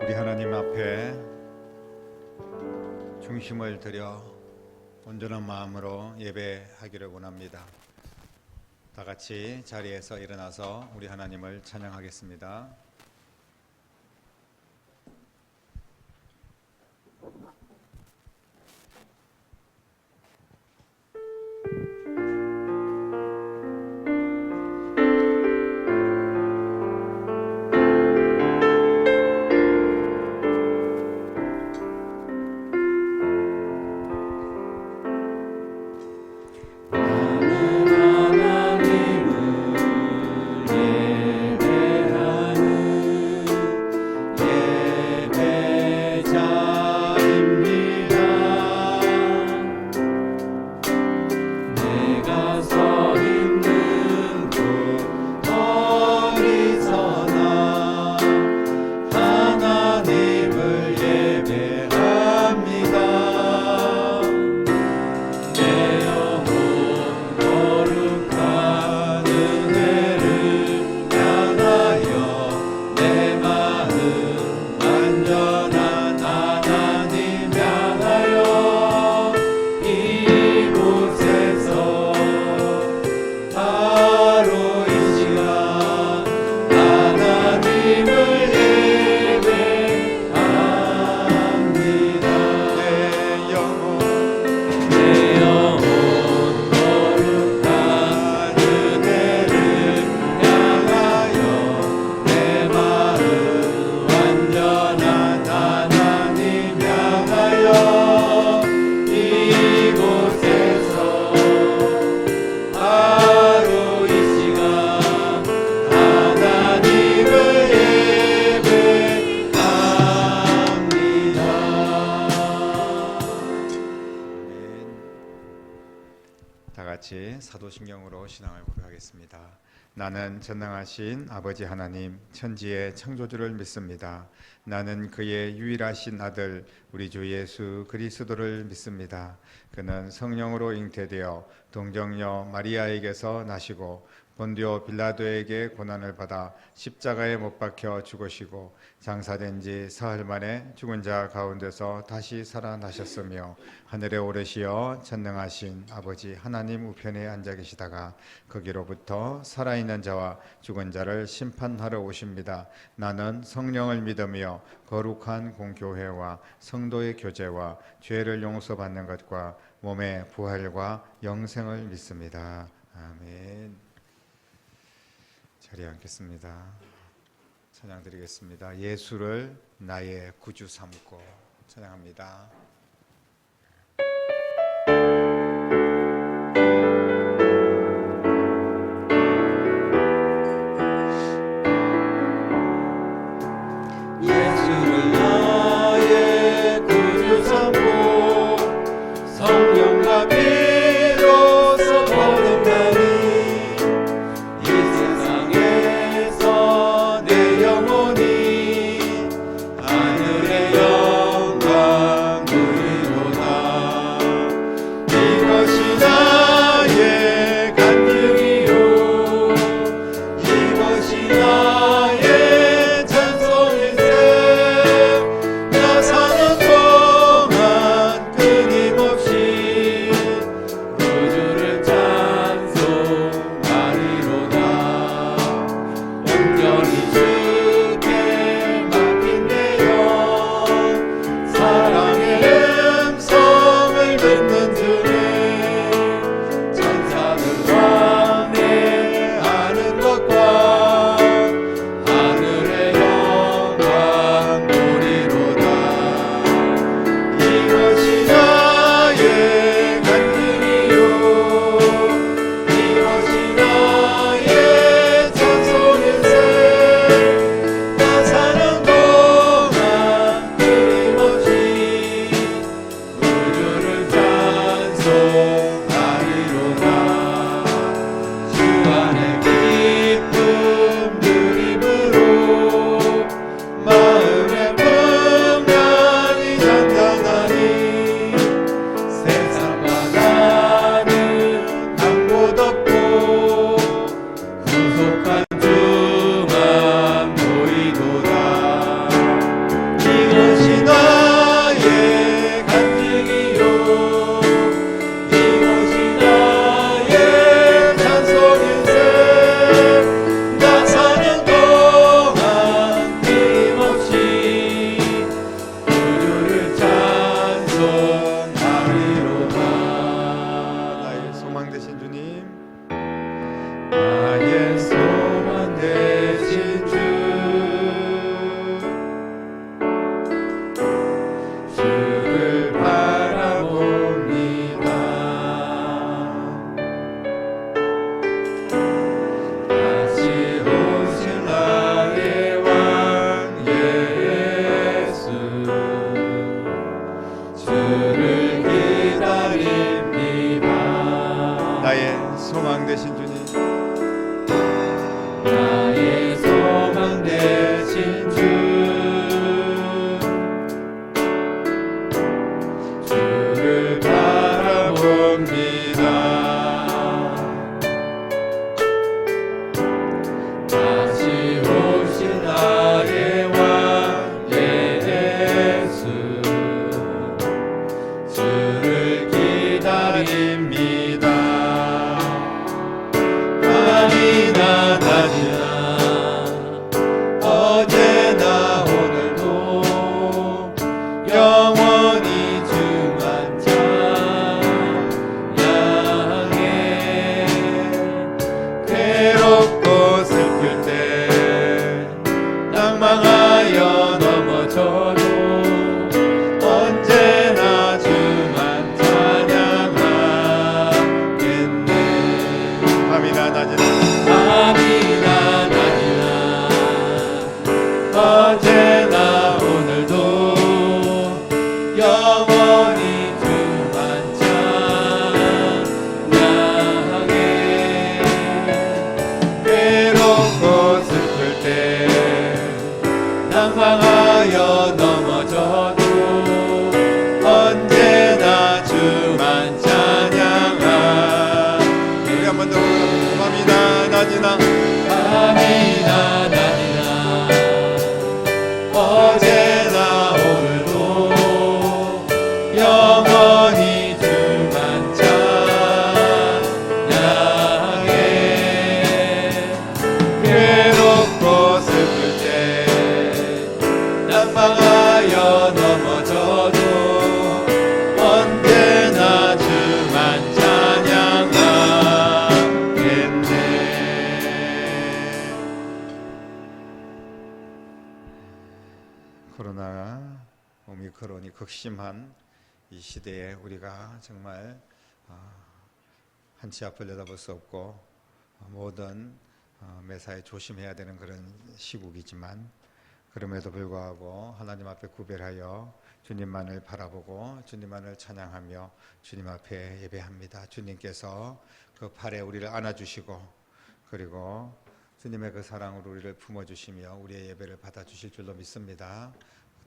우리 하나님 앞에 중심을 들여 온전한 마음으로 예배하기를 원합니다. 다 같이 자리에서 일어나서 우리 하나님을 찬양하겠습니다. 사도신경으로 신앙을 고백하겠습니다. 나는 전능하신 아버지 하나님 천지의 창조주를 믿습니다. 나는 그의 유일하신 아들 우리 주 예수 그리스도를 믿습니다. 그는 성령으로 잉태되어 동정녀 마리아에게서 나시고 본디오 빌라도에게 고난을 받아 십자가에 못 박혀 죽으시고 장사된 지 사흘 만에 죽은 자 가운데서 다시 살아나셨으며 하늘에 오르시어 전능하신 아버지 하나님 우편에 앉아 계시다가 거기로부터 살아있는 자와 죽은 자를 심판하러 오십니다. 나는 성령을 믿으며 거룩한 공교회와 성도의 교제와 죄를 용서받는 것과 몸의 부활과 영생을 믿습니다. 아멘. 자리에 앉겠습니다. 찬양 드리겠습니다. 예수를 나의 구주 삼고 찬양합니다. 예수를 나의 구주 삼고 성령과 비로소 거듭나니 이 세상에서 내 영혼이 하늘의 영광 밤이나 낮이나 언제나 오늘도 영원히 주만 찬양해. 외롭고 슬플 때 낭망하여 넘어져도 언제나 주만 찬양하. 우리 한 번 더 밤이나 낮이나 밤이나 낮이나 어제나 오늘도 영원히 주만 찬양해. 괴롭고 슬플 때 낭망하여 넘어져도 언제나 주만 찬양하겠네. 코로나 오미크론이 극심한 이 시대에 우리가 정말 한치 앞을 내다볼 수 없고 모든 매사에 조심해야 되는 그런 시국이지만 그럼에도 불구하고 하나님 앞에 구별하여 주님만을 바라보고 주님만을 찬양하며 주님 앞에 예배합니다. 주님께서 그 팔에 우리를 안아주시고 그리고 주님의 그 사랑으로 우리를 품어주시며 우리의 예배를 받아주실 줄로 믿습니다.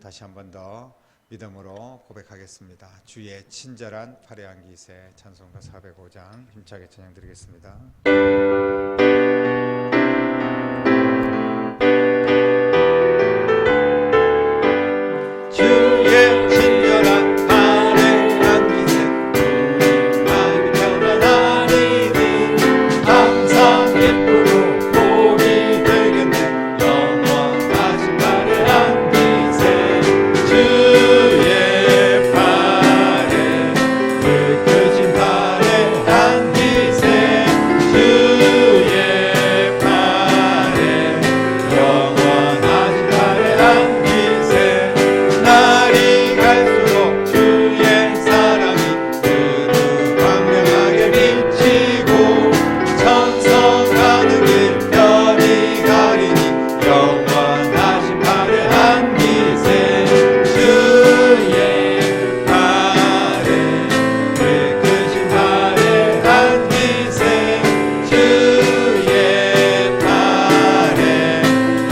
다시 한 번 더 믿음으로 고백하겠습니다. 주의 친절한 팔에 안기세. 찬송가 405장 힘차게 찬양 드리겠습니다. 주의 친절한 팔에 안기세. 우리 마음이 편안하리니 항상 예쁘고 복이 되겠네. 영원하신 팔에 안기세. 주의 팔에 그 크신 팔에 안기세. 주의 팔에 영원하신 팔에 안기세. 날이 갈수록 주의 사랑이 두루 광명하게 비치고 천성 가는 길 별이 가리니 영원하신 팔에 안기세. 주의 팔에 그 크신 팔에 안기세. 주의 팔에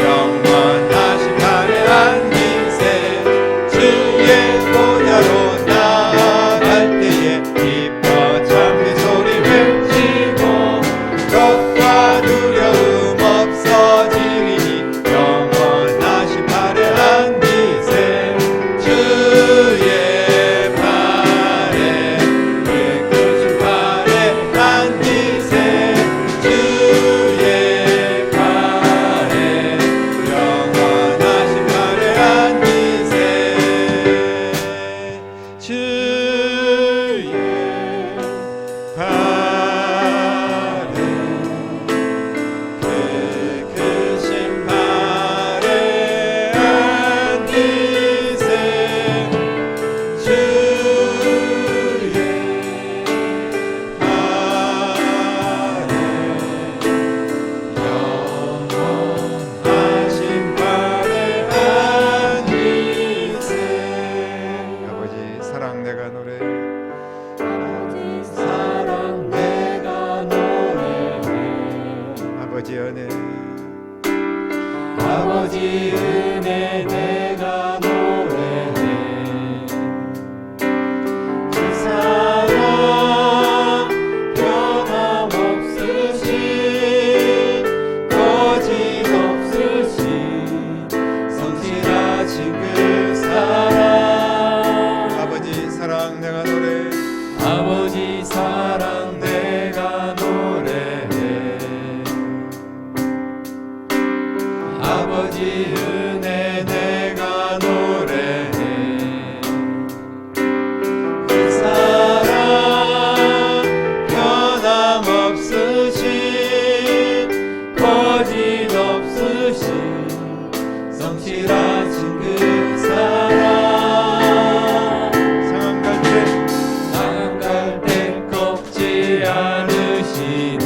영원하신 팔에 안기세. 주의 보좌로 나아갈 때에 기뻐 찬미 소리 외치고 걱과 두려움 없어지리니 영원하신 팔에 안기세. 주의 팔에 그 크신 팔에 안기세. 주의 팔에 영원하신 팔에 안기세. 주의 팔에 그 크신 팔에 안기세. 주의 영원하신 팔에 안기세. 아버지 사랑 내가 노래 사랑 내가 노래해. 아버지 은혜 아버지 은혜 내가 노래해. 그 사랑 변함없으신 거짓없으신 성실하신 그 사랑. 아버지 사랑 내가 노래 아버지 사랑 내가 노래해. 아버지 은혜 내가 노래해. 그 사랑 변함없으신 거짓없으신 성실하신 그 사랑. 상한 갈 때 꺾지 않으시는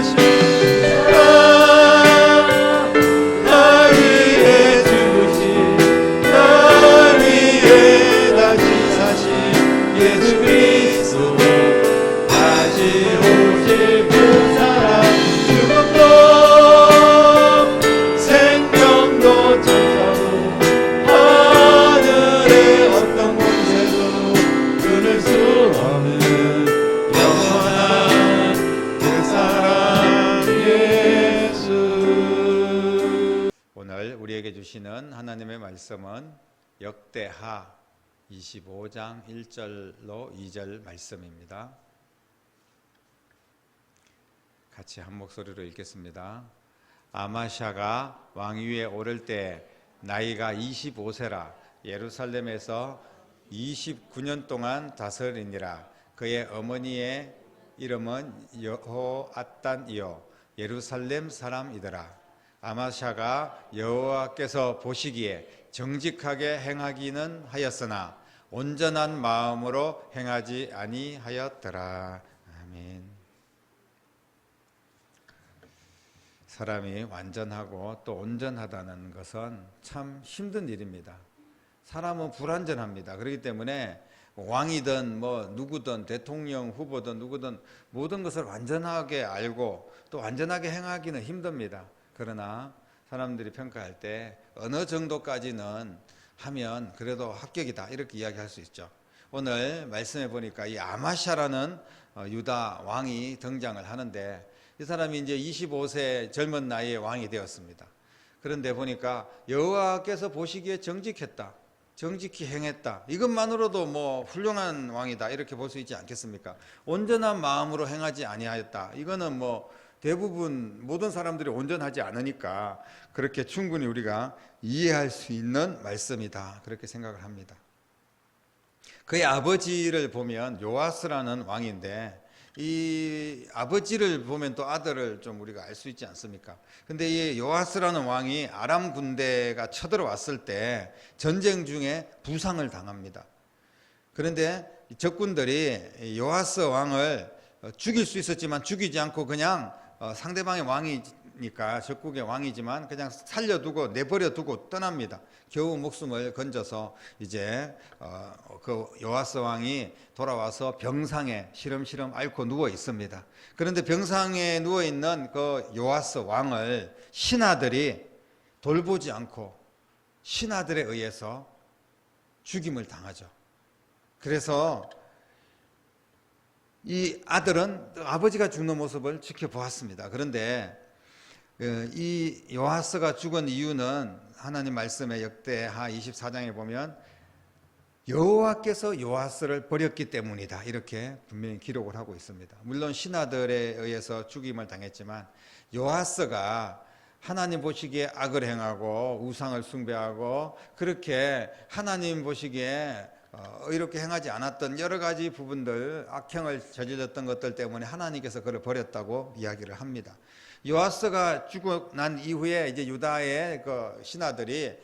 죽으신 날 위해 죽으신 날 위해 다시 사신 예수 그리스도 다시 오실 그 사랑 죽음도 생명도 천사도 하늘의 어떤 권세도 끊을 수 없는 영원한 그 사랑 예수. 오늘 우리에게 주시는 하나님의 말씀은 역대하 25장 1절로 2절 말씀입니다. 같이 한 목소리로 읽겠습니다. 아마샤가 왕위에 오를 때 나이가 25세라 예루살렘에서 29년 동안 다스리니라. 그의 어머니의 이름은 여호앗단이요 예루살렘 사람이더라. 아마샤가 여호와께서 보시기에 정직하게 행하기는 하였으나 온전한 마음으로 행하지 아니하였더라. 아멘. 사람이 완전하고 또 온전하다는 것은 참 힘든 일입니다. 사람은 불완전합니다. 그렇기 때문에 왕이든 뭐 누구든 대통령 후보든 누구든 모든 것을 완전하게 알고 또 완전하게 행하기는 힘듭니다. 그러나 사람들이 평가할 때 어느 정도까지는 하면 그래도 합격이다 이렇게 이야기할 수 있죠. 오늘 말씀해 보니까 이 아마샤라는 유다 왕이 등장을 하는데 이 사람이 이제 25세 젊은 나이에 왕이 되었습니다. 그런데 보니까 여호와께서 보시기에 정직했다, 정직히 행했다, 이것만으로도 뭐 훌륭한 왕이다 이렇게 볼 수 있지 않겠습니까? 온전한 마음으로 행하지 아니하였다, 이거는 뭐 대부분 모든 사람들이 온전하지 않으니까 그렇게 충분히 우리가 이해할 수 있는 말씀이다 그렇게 생각을 합니다. 그의 아버지를 보면 요아스라는 왕인데 이 아버지를 보면 또 아들을 좀 우리가 알 수 있지 않습니까? 근데 이 요아스라는 왕이 아람 군대가 쳐들어왔을 때 전쟁 중에 부상을 당합니다. 그런데 적군들이 요아스 왕을 죽일 수 있었지만 죽이지 않고 그냥 상대방의 왕이니까 적국의 왕이지만 그냥 살려두고 내버려두고 떠납니다. 겨우 목숨을 건져서 이제 그 요아스 왕이 돌아와서 병상에 시름시름 앓고 누워 있습니다. 그런데 병상에 누워 있는 그 요아스 왕을 신하들이 돌보지 않고 신하들에 의해서 죽임을 당하죠. 그래서 이 아들은 아버지가 죽는 모습을 지켜보았습니다. 그런데 이 요아스가 죽은 이유는 하나님 말씀의 역대하 24장에 보면 여호와께서 요아스를 버렸기 때문이다 이렇게 분명히 기록을 하고 있습니다. 물론 신하들에 의해서 죽임을 당했지만 요아스가 하나님 보시기에 악을 행하고 우상을 숭배하고 그렇게 하나님 보시기에 의롭게 행하지 않았던 여러 가지 부분들, 악행을 저질렀던 것들 때문에 하나님께서 그를 버렸다고 이야기를 합니다. 요아스가 죽고 난 이후에 이제 유다의 그 신하들이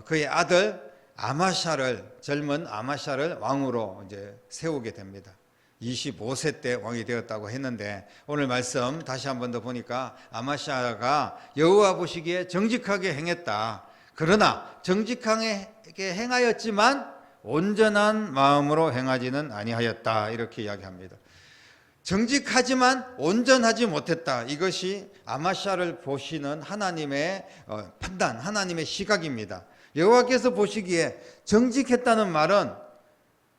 그의 아들 아마샤를, 젊은 아마샤를 왕으로 이제 세우게 됩니다. 25세 때 왕이 되었다고 했는데 오늘 말씀 다시 한 번 더 보니까 아마샤가 여호와 보시기에 정직하게 행했다. 그러나 정직하게 행하였지만 온전한 마음으로 행하지는 아니하였다 이렇게 이야기합니다. 정직하지만 온전하지 못했다. 이것이 아마샤를 보시는 하나님의 판단, 하나님의 시각입니다. 여호와께서 보시기에 정직했다는 말은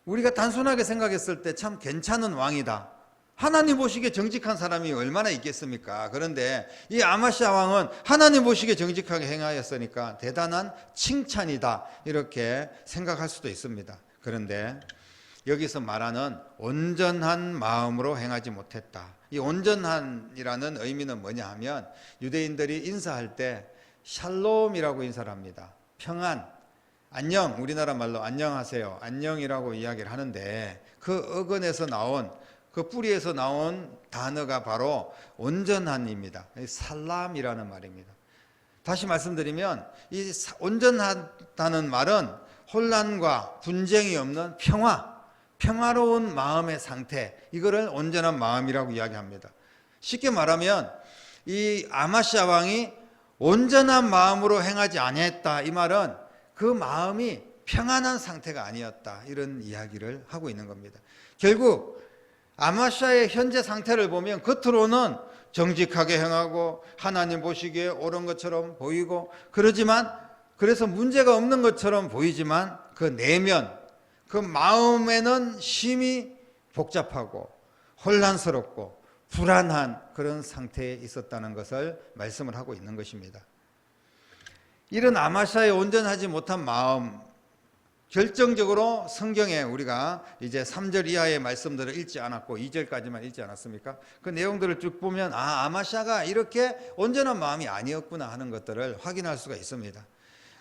우리가 단순하게 생각했을 때 참 괜찮은 왕이다. 하나님 보시기에 정직한 사람이 얼마나 있겠습니까? 그런데 이 아마샤 왕은 하나님 보시기에 정직하게 행하였으니까 대단한 칭찬이다 이렇게 생각할 수도 있습니다. 그런데 여기서 말하는 온전한 마음으로 행하지 못했다. 이 온전한이라는 의미는 뭐냐 하면 유대인들이 인사할 때 샬롬이라고 인사를 합니다. 평안, 안녕, 우리나라 말로 안녕하세요, 안녕이라고 이야기를 하는데 그 어근에서 나온 그 뿌리에서 나온 단어가 바로 온전한입니다. 살람이라는 말입니다. 다시 말씀드리면 이 온전하다는 말은 혼란과 분쟁이 없는 평화로운 마음의 상태, 이거를 온전한 마음이라고 이야기합니다. 쉽게 말하면 이 아마시아 왕이 온전한 마음으로 행하지 아니했다, 이 말은 그 마음이 평안한 상태가 아니었다, 이런 이야기를 하고 있는 겁니다. 결국 아마시아의 현재 상태를 보면 겉으로는 정직하게 행하고 하나님 보시기에 옳은 것처럼 보이고 그러지만, 그래서 문제가 없는 것처럼 보이지만 그 내면, 그 마음에는 심히 복잡하고 혼란스럽고 불안한 그런 상태에 있었다는 것을 말씀을 하고 있는 것입니다. 이런 아마시아의 온전하지 못한 마음, 결정적으로 성경에 우리가 이제 3절 이하의 말씀들을 읽지 않았고 2절까지만 읽지 않았습니까? 그 내용들을 쭉 보면 아마시아가 이렇게 온전한 마음이 아니었구나 하는 것들을 확인할 수가 있습니다.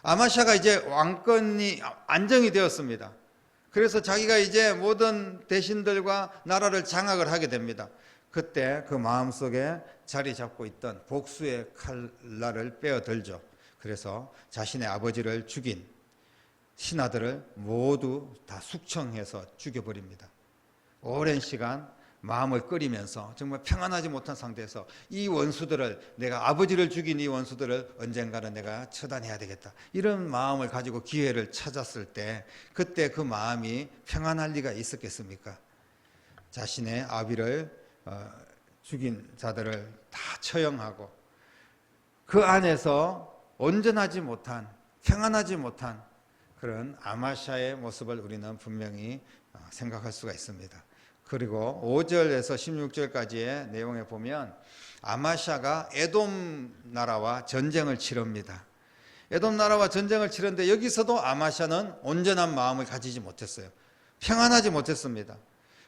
아마시아가 이제 왕권이 안정이 되었습니다. 그래서 자기가 이제 모든 대신들과 나라를 장악을 하게 됩니다. 그때 그 마음속에 자리 잡고 있던 복수의 칼날을 빼어들죠. 그래서 자신의 아버지를 죽인 신하들을 모두 다 숙청해서 죽여버립니다. 오랜 시간 마음을 끓이면서 정말 평안하지 못한 상태에서 이 원수들을, 내가 아버지를 죽인 이 원수들을 언젠가는 내가 처단해야 되겠다, 이런 마음을 가지고 기회를 찾았을 때 그때 그 마음이 평안할 리가 있었겠습니까? 자신의 아비를 죽인 자들을 다 처형하고 그 안에서 온전하지 못한, 평안하지 못한 그런 아마시아의 모습을 우리는 분명히 생각할 수가 있습니다. 그리고 5절에서 16절까지의 내용에 보면 아마시아가 에돔 나라와 전쟁을 치릅니다. 에돔 나라와 전쟁을 치렀는데 여기서도 아마시아는 온전한 마음을 가지지 못했어요. 평안하지 못했습니다.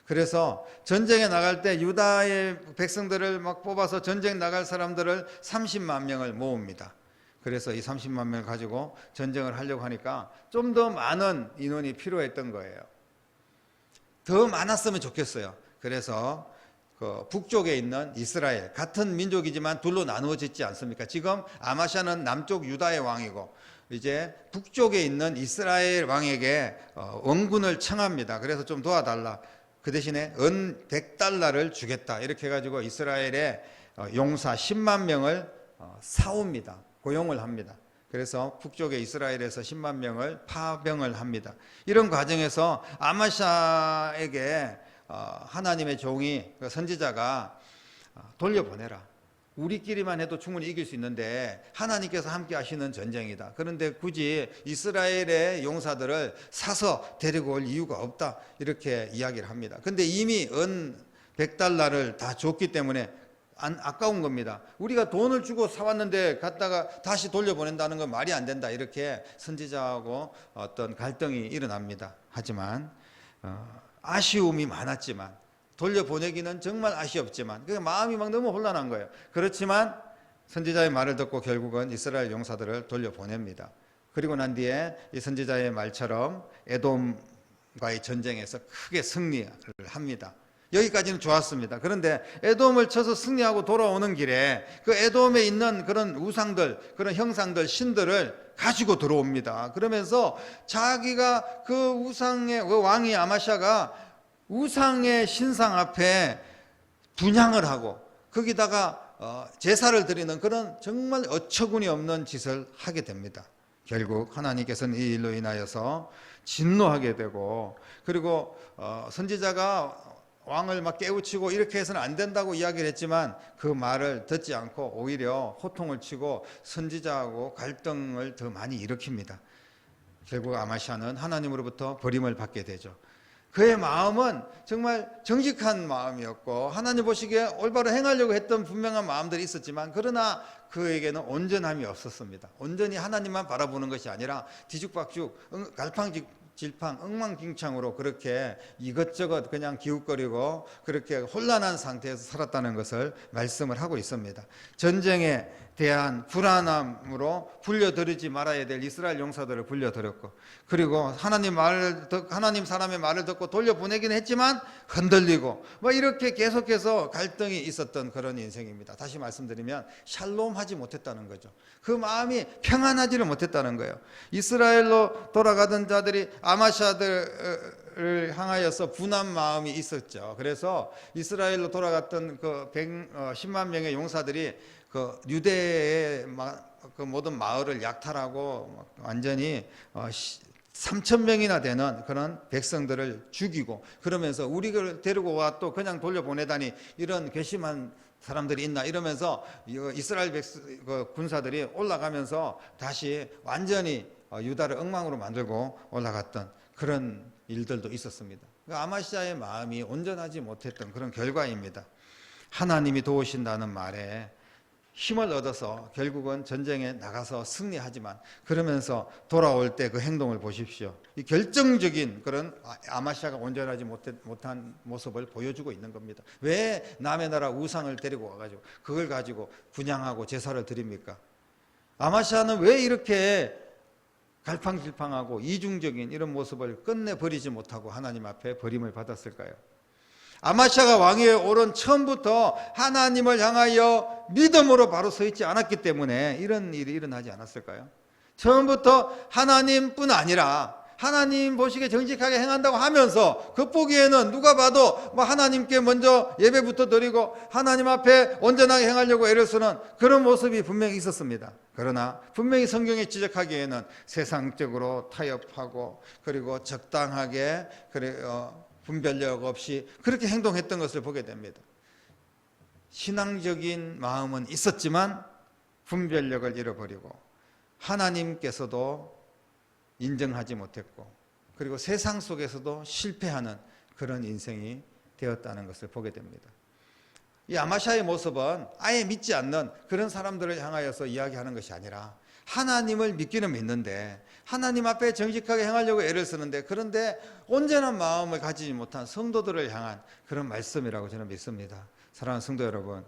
그래서 전쟁에 나갈 때 유다의 백성들을 막 뽑아서 전쟁 나갈 사람들을 30만 명을 모읍니다. 그래서 이 30만 명을 가지고 전쟁을 하려고 하니까 좀 더 많은 인원이 필요했던 거예요. 더 많았으면 좋겠어요. 그래서 그 북쪽에 있는 이스라엘, 같은 민족이지만 둘로 나누어졌지 않습니까? 지금 아마시아는 남쪽 유다의 왕이고 이제 북쪽에 있는 이스라엘 왕에게 원군을 청합니다. 그래서 좀 도와달라. 그 대신에 은 100달러를 주겠다. 이렇게 해가지고 이스라엘의 용사 10만 명을 사옵니다. 고용을 합니다. 그래서 북쪽의 이스라엘에서 10만 명을 파병을 합니다. 이런 과정에서 아마시아에게 하나님의 종이, 선지자가 돌려보내라. 우리끼리만 해도 충분히 이길 수 있는데 하나님께서 함께 하시는 전쟁이다. 그런데 굳이 이스라엘의 용사들을 사서 데리고 올 이유가 없다. 이렇게 이야기를 합니다. 근데 이미 은 100달러를 다 줬기 때문에 아까운 겁니다. 우리가 돈을 주고 사왔는데 갔다가 다시 돌려보낸다는 건 말이 안 된다. 이렇게 선지자하고 어떤 갈등이 일어납니다. 하지만 아쉬움이 많았지만, 돌려보내기는 정말 아쉬웠지만 그 마음이 막 너무 혼란한 거예요. 그렇지만 선지자의 말을 듣고 결국은 이스라엘 용사들을 돌려보냅니다. 그리고 난 뒤에 이 선지자의 말처럼 에돔과의 전쟁에서 크게 승리를 합니다. 여기까지는 좋았습니다. 그런데 에돔을 쳐서 승리하고 돌아오는 길에 그 에돔에 있는 그런 우상들, 그런 형상들, 신들을 가지고 들어옵니다. 그러면서 자기가 그 우상의, 그 왕이 아마시아가 우상의 신상 앞에 분향을 하고 거기다가 제사를 드리는 그런 정말 어처구니 없는 짓을 하게 됩니다. 결국 하나님께서는 이 일로 인하여서 진노하게 되고, 그리고 선지자가 왕을 막 깨우치고 이렇게 해서는 안 된다고 이야기를 했지만 그 말을 듣지 않고 오히려 호통을 치고 선지자하고 갈등을 더 많이 일으킵니다. 결국 아마시아는 하나님으로부터 버림을 받게 되죠. 그의 마음은 정말 정직한 마음이었고 하나님 보시기에 올바로 행하려고 했던 분명한 마음들이 있었지만, 그러나 그에게는 온전함이 없었습니다. 온전히 하나님만 바라보는 것이 아니라 뒤죽박죽, 갈팡질팡, 엉망진창으로 그렇게 이것저것 그냥 기웃거리고 그렇게 혼란한 상태에서 살았다는 것을 말씀을 하고 있습니다. 전쟁에 대한 불안함으로 불려들이지 말아야 될 이스라엘 용사들을 불려들였고, 그리고 하나님 사람의 말을 듣고 돌려보내긴 했지만 흔들리고 이렇게 계속해서 갈등이 있었던 그런 인생입니다. 다시 말씀드리면 샬롬하지 못했다는 거죠. 그 마음이 평안하지를 못했다는 거예요. 이스라엘로 돌아가던 자들이 아마시아들 이스라엘을 향하여서 분한 마음이 있었죠. 그래서 이스라엘로 돌아갔던 그 10만 명의 용사들이 그 유대의 그 모든 마을을 약탈하고 완전히 3,000명이나 되는 그런 백성들을 죽이고, 그러면서 우리를 데리고 와 또 그냥 돌려보내다니 이런 괘씸한 사람들이 있나 이러면서 이스라엘 군사들이 올라가면서 다시 완전히 유다를 엉망으로 만들고 올라갔던 그런 일들도 있었습니다. 아마시아의 마음이 온전하지 못했던 그런 결과입니다. 하나님이 도우신다는 말에 힘을 얻어서 결국은 전쟁에 나가서 승리하지만, 그러면서 돌아올 때 그 행동을 보십시오. 이 결정적인 그런 아마시아가 온전하지 못한 모습을 보여주고 있는 겁니다. 왜 남의 나라 우상을 데리고 와가지고 그걸 가지고 분향하고 제사를 드립니까? 아마시아는 왜 이렇게 갈팡질팡하고 이중적인 이런 모습을 끝내버리지 못하고 하나님 앞에 버림을 받았을까요? 아마시아가 왕위에 오른 처음부터 하나님을 향하여 믿음으로 바로 서 있지 않았기 때문에 이런 일이 일어나지 않았을까요? 처음부터 하나님뿐 아니라 하나님 보시기에 정직하게 행한다고 하면서 겉보기에는 누가 봐도 뭐 하나님께 먼저 예배부터 드리고 하나님 앞에 온전하게 행하려고 애를 쓰는 그런 모습이 분명히 있었습니다. 그러나 분명히 성경에 지적하기에는 세상적으로 타협하고 그리고 적당하게 분별력 없이 그렇게 행동했던 것을 보게 됩니다. 신앙적인 마음은 있었지만 분별력을 잃어버리고 하나님께서도 인정하지 못했고, 그리고 세상 속에서도 실패하는 그런 인생이 되었다는 것을 보게 됩니다. 이 아마시아의 모습은 아예 믿지 않는 그런 사람들을 향하여서 이야기하는 것이 아니라 하나님을 믿기는 믿는데 하나님 앞에 정직하게 행하려고 애를 쓰는데, 그런데 온전한 마음을 가지지 못한 성도들을 향한 그런 말씀이라고 저는 믿습니다. 사랑하는 성도 여러분,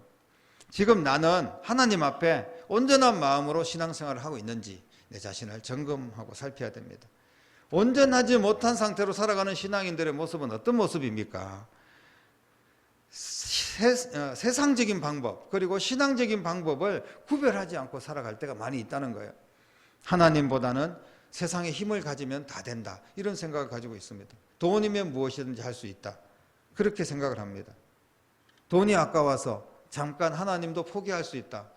지금 나는 하나님 앞에 온전한 마음으로 신앙생활을 하고 있는지 내 자신을 점검하고 살펴야 됩니다. 온전하지 못한 상태로 살아가는 신앙인들의 모습은 어떤 모습입니까? 세상적인 방법 그리고 신앙적인 방법을 구별하지 않고 살아갈 때가 많이 있다는 거예요. 하나님보다는 세상에 힘을 가지면 다 된다, 이런 생각을 가지고 있습니다. 돈이면 무엇이든지 할 수 있다, 그렇게 생각을 합니다. 돈이 아까워서 잠깐 하나님도 포기할 수 있다,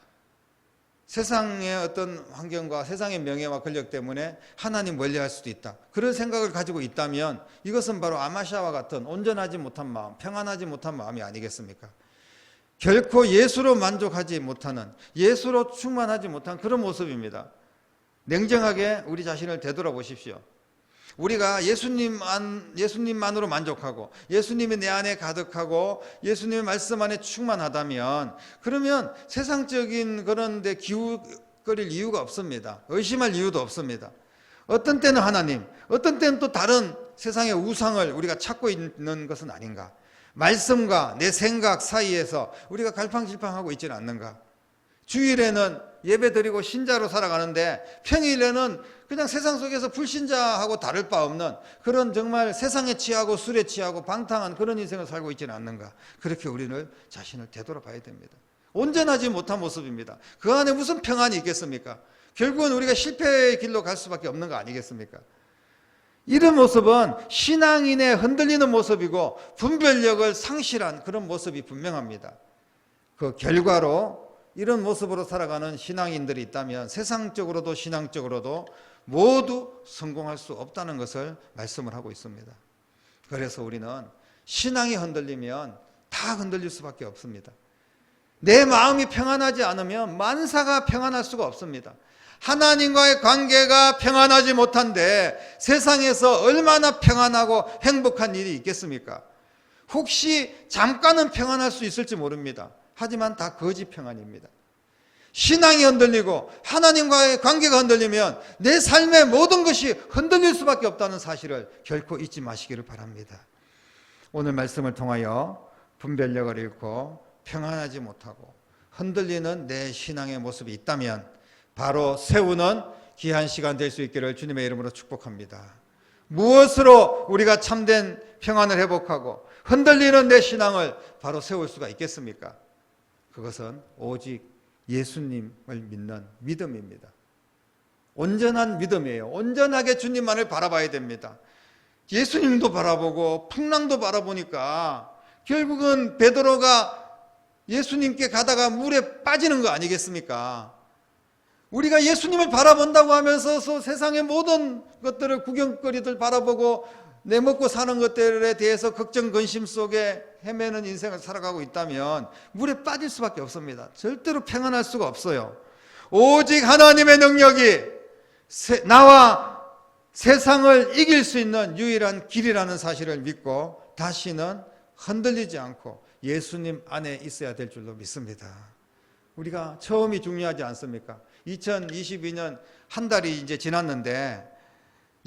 세상의 어떤 환경과 세상의 명예와 권력 때문에 하나님 멀리할 수도 있다, 그런 생각을 가지고 있다면 이것은 바로 아마시아와 같은 온전하지 못한 마음, 평안하지 못한 마음이 아니겠습니까? 결코 예수로 만족하지 못하는, 예수로 충만하지 못한 그런 모습입니다. 냉정하게 우리 자신을 되돌아보십시오. 우리가 예수님만으로 만족하고 예수님이 내 안에 가득하고 예수님의 말씀 안에 충만하다면, 그러면 세상적인 그런 데 기웃거릴 이유가 없습니다. 의심할 이유도 없습니다. 어떤 때는 하나님, 어떤 때는 또 다른 세상의 우상을 우리가 찾고 있는 것은 아닌가? 말씀과 내 생각 사이에서 우리가 갈팡질팡하고 있지는 않는가? 주일에는 예배드리고 신자로 살아가는데 평일에는 그냥 세상 속에서 불신자하고 다를 바 없는 그런 정말 세상에 취하고 술에 취하고 방탕한 그런 인생을 살고 있지는 않는가? 그렇게 우리는 자신을 되돌아봐야 됩니다. 온전하지 못한 모습입니다. 그 안에 무슨 평안이 있겠습니까? 결국은 우리가 실패의 길로 갈 수밖에 없는 거 아니겠습니까? 이런 모습은 신앙인의 흔들리는 모습이고 분별력을 상실한 그런 모습이 분명합니다. 그 결과로 이런 모습으로 살아가는 신앙인들이 있다면 세상적으로도 신앙적으로도 모두 성공할 수 없다는 것을 말씀을 하고 있습니다. 그래서 우리는 신앙이 흔들리면 다 흔들릴 수밖에 없습니다. 내 마음이 평안하지 않으면 만사가 평안할 수가 없습니다. 하나님과의 관계가 평안하지 못한데 세상에서 얼마나 평안하고 행복한 일이 있겠습니까? 혹시 잠깐은 평안할 수 있을지 모릅니다. 하지만 다 거짓 평안입니다. 신앙이 흔들리고 하나님과의 관계가 흔들리면 내 삶의 모든 것이 흔들릴 수밖에 없다는 사실을 결코 잊지 마시기를 바랍니다. 오늘 말씀을 통하여 분별력을 잃고 평안하지 못하고 흔들리는 내 신앙의 모습이 있다면 바로 세우는 귀한 시간 될 수 있기를 주님의 이름으로 축복합니다. 무엇으로 우리가 참된 평안을 회복하고 흔들리는 내 신앙을 바로 세울 수가 있겠습니까? 그것은 오직 예수님을 믿는 믿음입니다. 온전한 믿음이에요. 온전하게 주님만을 바라봐야 됩니다. 예수님도 바라보고 풍랑도 바라보니까 결국은 베드로가 예수님께 가다가 물에 빠지는 거 아니겠습니까? 우리가 예수님을 바라본다고 하면서 세상의 모든 것들을 구경거리들 바라보고 내 먹고 사는 것들에 대해서 걱정 근심 속에 헤매는 인생을 살아가고 있다면 물에 빠질 수밖에 없습니다. 절대로 평안할 수가 없어요. 오직 하나님의 능력이 나와 세상을 이길 수 있는 유일한 길이라는 사실을 믿고 다시는 흔들리지 않고 예수님 안에 있어야 될 줄로 믿습니다. 우리가 처음이 중요하지 않습니까? 2022년 한 달이 이제 지났는데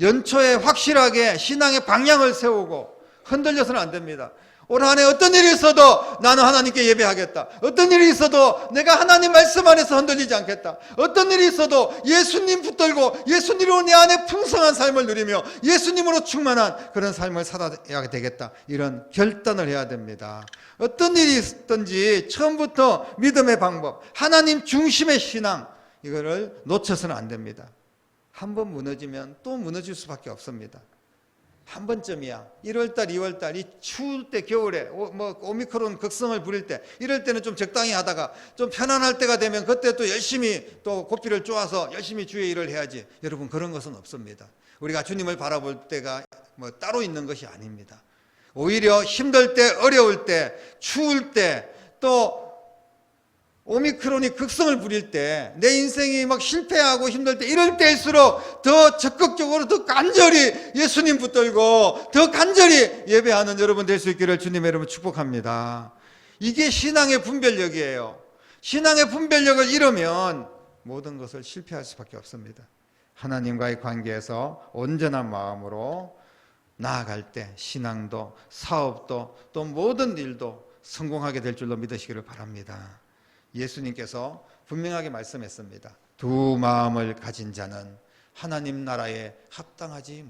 연초에 확실하게 신앙의 방향을 세우고 흔들려서는 안 됩니다. 올 한 해 어떤 일이 있어도 나는 하나님께 예배하겠다. 어떤 일이 있어도 내가 하나님 말씀 안에서 흔들리지 않겠다. 어떤 일이 있어도 예수님 붙들고 예수님으로 내 안에 풍성한 삶을 누리며 예수님으로 충만한 그런 삶을 살아야 되겠다. 이런 결단을 해야 됩니다. 어떤 일이 있든지 처음부터 믿음의 방법, 하나님 중심의 신앙, 이거를 놓쳐서는 안 됩니다. 한 번 무너지면 또 무너질 수밖에 없습니다. 한 번쯤이야. 1월달, 2월달 이 추울 때 겨울에 오미크론 극성을 부릴 때 이럴 때는 좀 적당히 하다가 좀 편안할 때가 되면 그때 또 열심히 또 고삐를 쪼아서 열심히 주의 일을 해야지. 여러분 그런 것은 없습니다. 우리가 주님을 바라볼 때가 뭐 따로 있는 것이 아닙니다. 오히려 힘들 때, 어려울 때, 추울 때, 또 오미크론이 극성을 부릴 때, 내 인생이 막 실패하고 힘들 때, 이럴 때일수록 더 적극적으로, 더 간절히 예수님 붙들고, 더 간절히 예배하는 여러분 될 수 있기를 주님의 이름으로 축복합니다. 이게 신앙의 분별력이에요. 신앙의 분별력을 잃으면 모든 것을 실패할 수밖에 없습니다. 하나님과의 관계에서 온전한 마음으로 나아갈 때 신앙도 사업도 또 모든 일도 성공하게 될 줄로 믿으시기를 바랍니다. 예수님께서 분명하게 말씀했습니다. 두 마음을 가진 자는 하나님 나라에 합당하지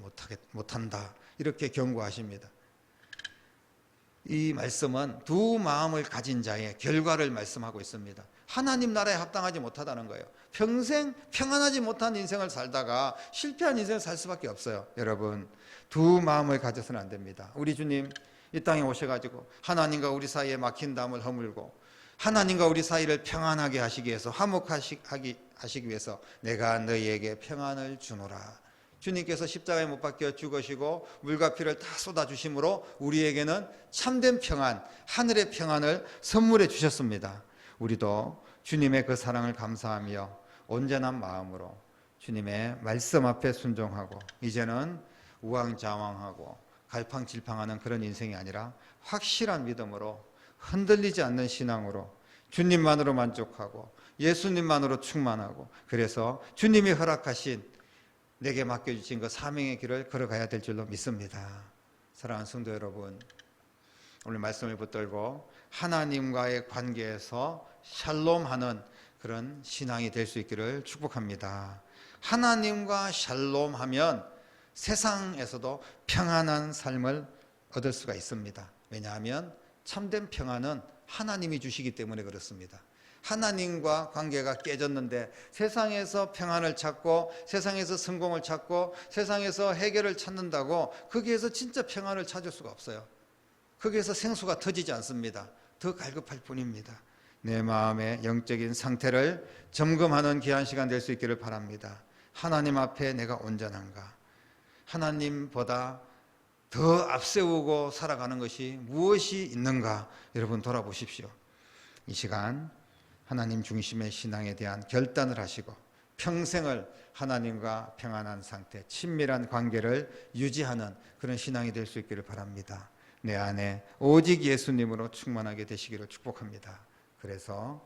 못한다. 이렇게 경고하십니다. 이 말씀은 두 마음을 가진 자의 결과를 말씀하고 있습니다. 하나님 나라에 합당하지 못하다는 거예요. 평생 평안하지 못한 인생을 살다가 실패한 인생을 살 수밖에 없어요. 여러분, 두 마음을 가져서는 안 됩니다. 우리 주님 이 땅에 오셔가지고 하나님과 우리 사이에 막힌 담을 허물고 하나님과 우리 사이를 평안하게 하시기 위해서 화목하시기 위해서 내가 너희에게 평안을 주노라. 주님께서 십자가에 못 박혀 죽으시고 물과 피를 다 쏟아주심으로 우리에게는 참된 평안, 하늘의 평안을 선물해 주셨습니다. 우리도 주님의 그 사랑을 감사하며 온전한 마음으로 주님의 말씀 앞에 순종하고 이제는 우왕좌왕하고 갈팡질팡하는 그런 인생이 아니라 확실한 믿음으로 흔들리지 않는 신앙으로 주님만으로 만족하고 예수님만으로 충만하고 그래서 주님이 허락하신 내게 맡겨주신 그 사명의 길을 걸어가야 될 줄로 믿습니다. 사랑하는 성도 여러분, 오늘 말씀을 붙들고 하나님과의 관계에서 샬롬하는 그런 신앙이 될 수 있기를 축복합니다. 하나님과 샬롬하면 세상에서도 평안한 삶을 얻을 수가 있습니다. 왜냐하면 참된 평안은 하나님이 주시기 때문에 그렇습니다. 하나님과 관계가 깨졌는데 세상에서 평안을 찾고 세상에서 성공을 찾고 세상에서 해결을 찾는다고 거기에서 진짜 평안을 찾을 수가 없어요. 거기에서 생수가 터지지 않습니다. 더 갈급할 뿐입니다. 내 마음의 영적인 상태를 점검하는 귀한 시간 될 수 있기를 바랍니다. 하나님 앞에 내가 온전한가? 하나님보다 더 앞세우고 살아가는 것이 무엇이 있는가? 여러분 돌아보십시오. 이 시간 하나님 중심의 신앙에 대한 결단을 하시고 평생을 하나님과 평안한 상태, 친밀한 관계를 유지하는 그런 신앙이 될 수 있기를 바랍니다. 내 안에 오직 예수님으로 충만하게 되시기를 축복합니다. 그래서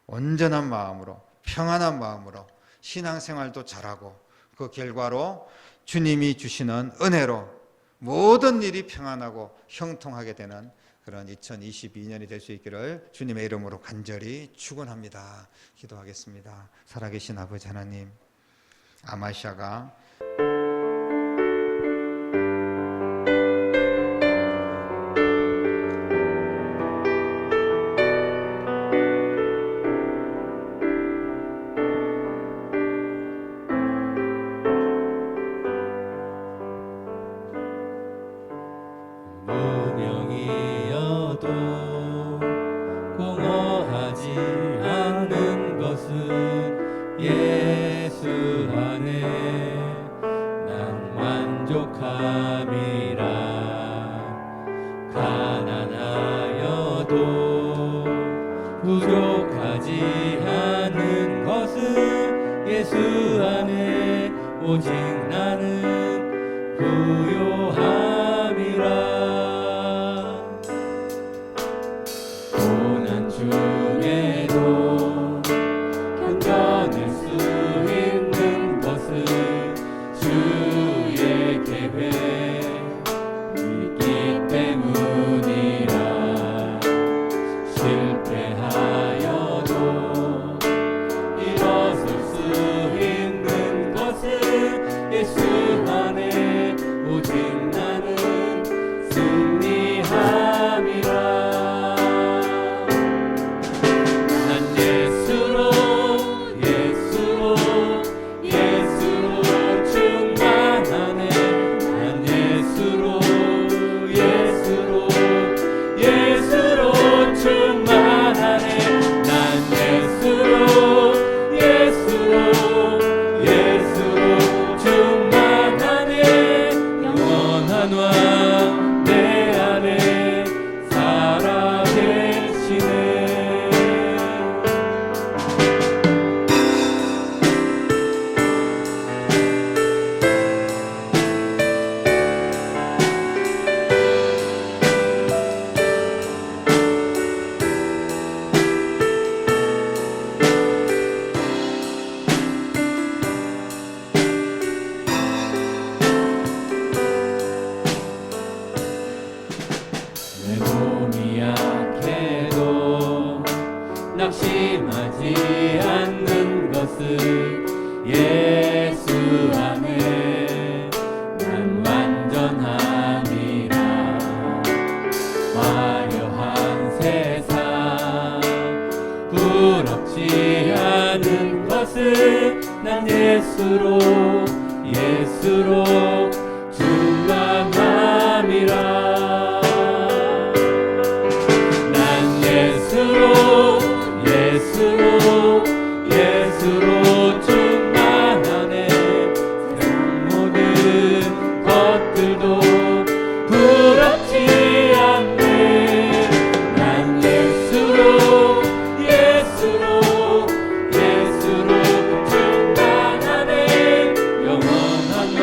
온전한 마음으로 평안한 마음으로 신앙생활도 잘하고 그 결과로 주님이 주시는 은혜로 모든 일이 평안하고 형통하게 되는 그런 2022년이 될 수 있기를 주님의 이름으로 간절히 축원합니다. 기도하겠습니다. 살아계신 아버지 하나님, 아마시아가 하는 것은 예수 안에 난 만족함이라. 가난하여도 부족하지 않은 것은 예수 안에 오직 나는 부요함이라. 고난 중에도 견뎌낼 수 있는 것은 주의 계획이기 때문이라. 실패하여도 일어설 수 있는 것은 예수 안에 오직 나는 승리함이라. 내 몸이 약해도 낙심하지 않는 것은 예수 안에 난 완전함이라. 화려한 세상 부럽지 않은 것은 난 예수로 충만함이라. 예수로 충만하네. 세상 모든 것들도 부럽지 않네. 난 예수로 충만하네. 영원한 왕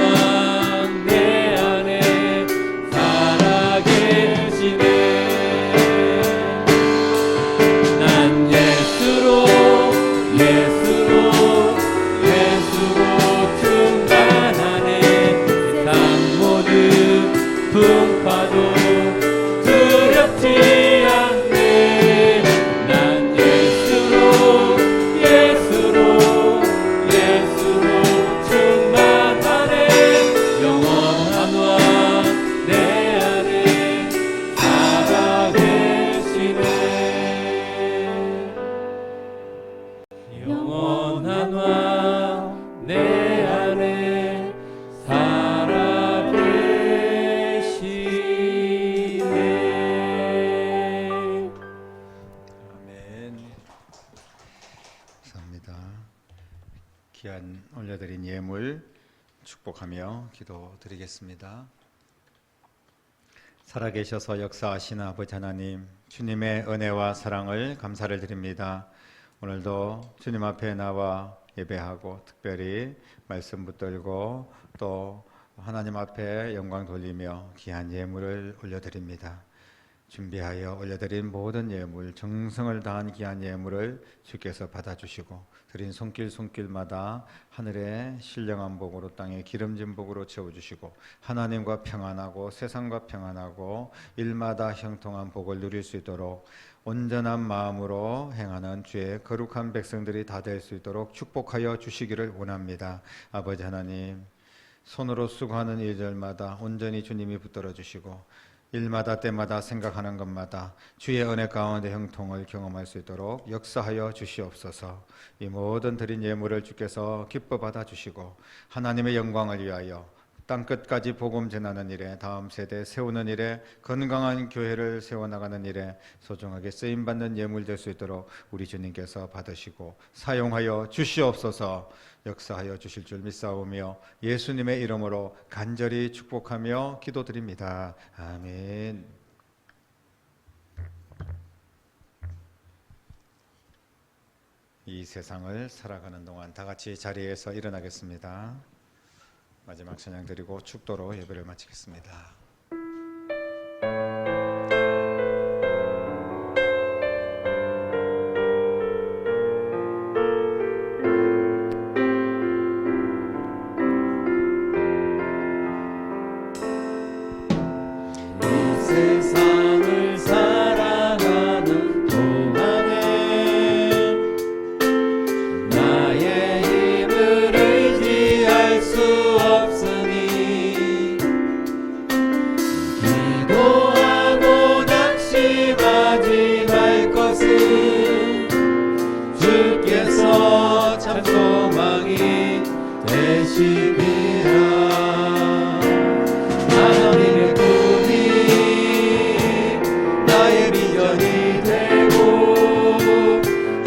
내 안에 살아계시네. 난 예수로 충만하네. 세상 모든 풍파도 두렵지 않네. 난 예수로 충만하네. 영원한 왕 내 안에 살아계시네. 영원한 왕 내 안에 살아계시네. 아멘. 감사합니다. 귀한 올려드린 예물 축복하며 기도드리겠습니다. 살아계셔서 역사하시는 아버지 하나님, 주님의 은혜와 사랑을 감사를 드립니다. 오늘도 주님 앞에 나와 예배하고 특별히 말씀 붙들고 또 하나님 앞에 영광 돌리며 귀한 예물을 올려드립니다. 준비하여 올려드린 모든 예물, 정성을 다한 귀한 예물을 주께서 받아주시고 드린 손길마다 하늘의 신령한 복으로 땅의 기름진 복으로 채워주시고 하나님과 평안하고 세상과 평안하고 일마다 형통한 복을 누릴 수 있도록 온전한 마음으로 행하는 주의 거룩한 백성들이 다 될 수 있도록 축복하여 주시기를 원합니다. 아버지 하나님, 손으로 수고하는 일들마다 온전히 주님이 붙들어 주시고 일마다 때마다 생각하는 것마다 주의 은혜 가운데 형통을 경험할 수 있도록 역사하여 주시옵소서. 이 모든 드린 예물을 주께서 기뻐 받아 주시고 하나님의 영광을 위하여 땅끝까지 복음 전하는 일에, 다음 세대 세우는 일에, 건강한 교회를 세워나가는 일에 소중하게 쓰임받는 예물 될 수 있도록 우리 주님께서 받으시고 사용하여 주시옵소서. 역사하여 주실 줄 믿사오며 예수님의 이름으로 간절히 축복하며 기도드립니다. 아멘. 이 세상을 살아가는 동안 다 같이 자리에서 일어나겠습니다. 마지막 찬양 드리고 축도로 예배를 마치겠습니다. 세상을 살아가는 동안에 나의 힘을 의지할 수 없으니 기도하고 낙심하지 말 것은 주께서 참 소망이 되시리라. 하나님의 나의 비전이 되고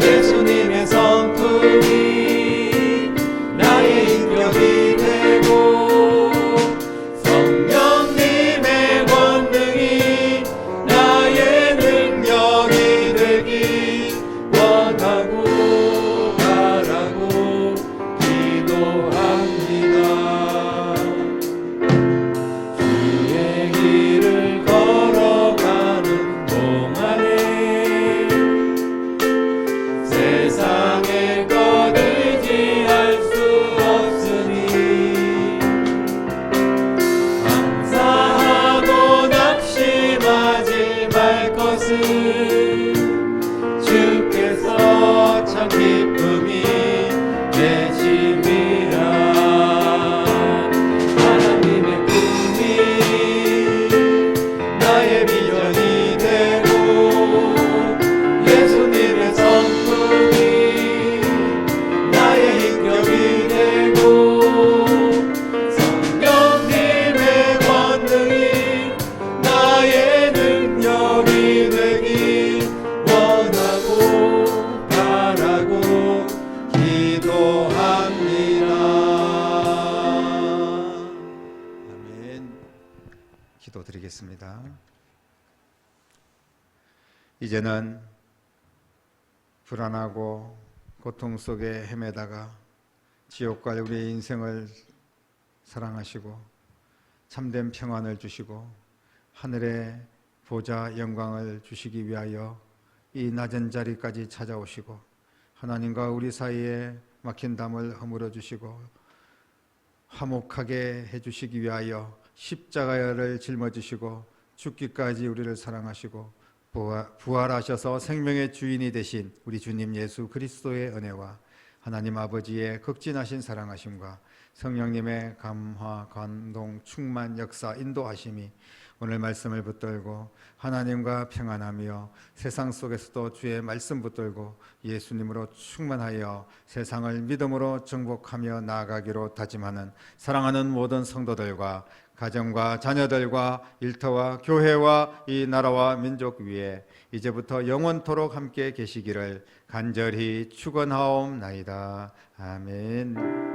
예수님의 성품이 나의 인격이 되고 성령님의 권능이 나의 능력이 되기 원하고 바라고 기도합니다. 주의 길을 걸어가는 동안에 세상의 것 의지할 수 없으니 감사하고 낙심하지 말 것은 주께서 참 기쁨이 되심이라. 하나님의 꿈이 나의 비전이 되고 예수님의 성품이 나의 인격이 되고 성령님의 권능이 나의 능력이 되기 원하고 바라고 기도합니다. 아멘. 기도드리겠습니다. 이제는 불안하고 고통 속에 헤매다가 지옥 갈 우리의 인생을 사랑하시고 참된 평안을 주시고 하늘의 보좌 영광을 주시기 위하여 이 낮은 자리까지 찾아오시고 하나님과 우리 사이에 막힌 담을 허물어 주시고 화목하게 해주시기 위하여 십자가를 짊어지시고 죽기까지 우리를 사랑하시고 부활하셔서 생명의 주인이 되신 우리 주님 예수 그리스도의 은혜와 하나님 아버지의 극진하신 사랑하심과 성령님의 감화, 감동, 충만, 역사, 인도하심이 오늘 말씀을 붙들고 하나님과 평안하며 세상 속에서도 주의 말씀 붙들고 예수님으로 충만하여 세상을 믿음으로 정복하며 나아가기로 다짐하는 사랑하는 모든 성도들과 가정과 자녀들과 일터와 교회와 이 나라와 민족 위에 이제부터 영원토록 함께 계시기를 간절히 축원하옵나이다. 아멘.